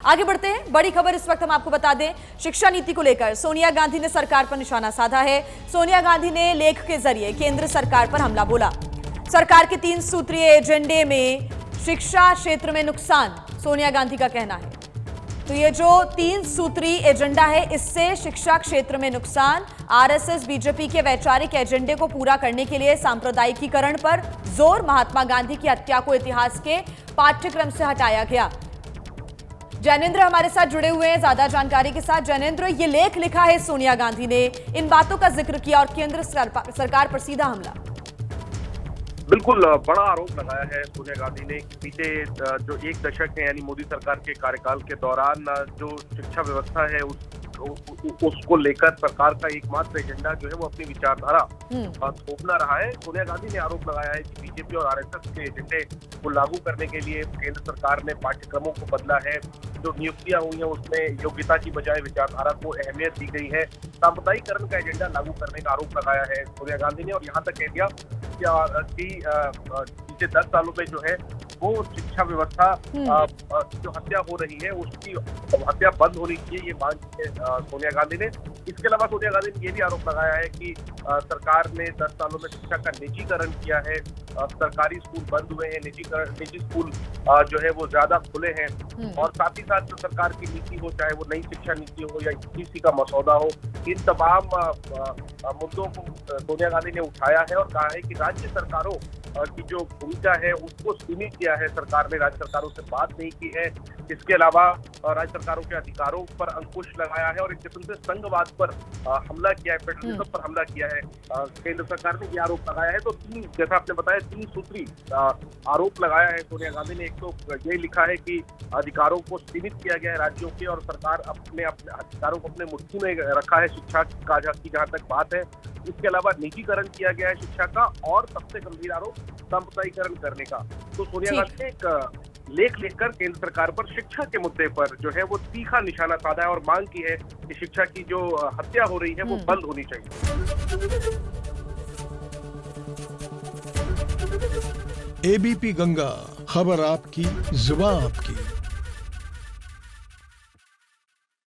आगे बढ़ते हैं। बड़ी खबर इस वक्त हम आपको बता दें, शिक्षा नीति को लेकर सोनिया गांधी ने सरकार पर निशाना साधा है। सोनिया गांधी ने लेख के जरिए केंद्र सरकार पर हमला बोला। सरकार के 3 सूत्रीय एजेंडे में शिक्षा क्षेत्र में नुकसान, सोनिया गांधी का कहना है। तो ये जो 3 सूत्री एजेंडा है, इससे शिक्षा क्षेत्र में नुकसान। आरएसएस बीजेपी के वैचारिक एजेंडे को पूरा करने के लिए सांप्रदायिकीकरण पर जोर। महात्मा गांधी की हत्या को इतिहास के पाठ्यक्रम से हटाया गया। जैनेंद्र हमारे साथ जुड़े हुए हैं ज्यादा जानकारी के साथ। जैनेंद्र, ये लेख लिखा है सोनिया गांधी ने, इन बातों का जिक्र किया और केंद्र सरकार पर सीधा हमला। बिल्कुल बड़ा आरोप लगाया है सोनिया गांधी ने। बीते जो 1 दशक है यानी मोदी सरकार के कार्यकाल के दौरान जो शिक्षा व्यवस्था है उसको लेकर सरकार का एकमात्र एजेंडा जो है वो अपनी विचारधारा थोपना रहा है। सोनिया गांधी ने आरोप लगाया है कि बीजेपी और आरएसएस के एजेंडे को लागू करने के लिए केंद्र सरकार ने पाठ्यक्रमों को बदला है। जो नियुक्तियां हुई हैं उसमें योग्यता की बजाय विचारधारा को अहमियत दी गई है। सांप्रदायिकरण का एजेंडा लागू करने का आरोप लगाया है सोनिया गांधी ने, और यहाँ तक कह दिया कि पिछले 10 सालों में जो है वो शिक्षा व्यवस्था जो हत्या हो रही है उसकी हत्या बंद होनी चाहिए, ये मांग की है सोनिया गांधी ने। इसके अलावा सोनिया गांधी ने ये भी आरोप लगाया है कि सरकार ने 10 सालों में शिक्षा का निजीकरण किया है। सरकारी स्कूल बंद हुए हैं, निजी स्कूल जो है वो ज्यादा खुले हैं। और साथ ही साथ जो सरकार की नीति हो, चाहे वो नई शिक्षा नीति हो या यूजीसी का मसौदा हो, इन तमाम मुद्दों को सोनिया गांधी ने उठाया है और कहा है कि राज्य सरकारों की जो भूमिका है उसको सीमित किया है सरकार ने, राज्य सरकारों से बात नहीं की है। इसके अलावा राज्य सरकारों के अधिकारों पर अंकुश लगाया है और एक किस्म से संघवाद पर हमला किया है, फेडरलिज्म पर हमला किया है। केंद्र सरकार ने ये आरोप लगाया है। तो जैसा आपने बताया 3 सूत्री आरोप लगाया है सोनिया गांधी ने। एक तो ये लिखा है कि अधिकारों को सीमित किया गया है राज्यों के, और सरकार अपने अधिकारों को अपने मुट्ठी में रखा है शिक्षा का की जहाँ तक बात है। इसके अलावा निजीकरण किया गया है शिक्षा का, और सबसे गंभीर आरोप सांप्रदायिकरण करने का। तो सोनिया गांधी ने एक लेख लिखकर केंद्र सरकार पर शिक्षा के मुद्दे पर जो है वो तीखा निशाना साधा है और मांग की है कि शिक्षा की जो हत्या हो रही है वो बंद होनी चाहिए। एबीपी गंगा, खबर आपकी, जुबान आपकी।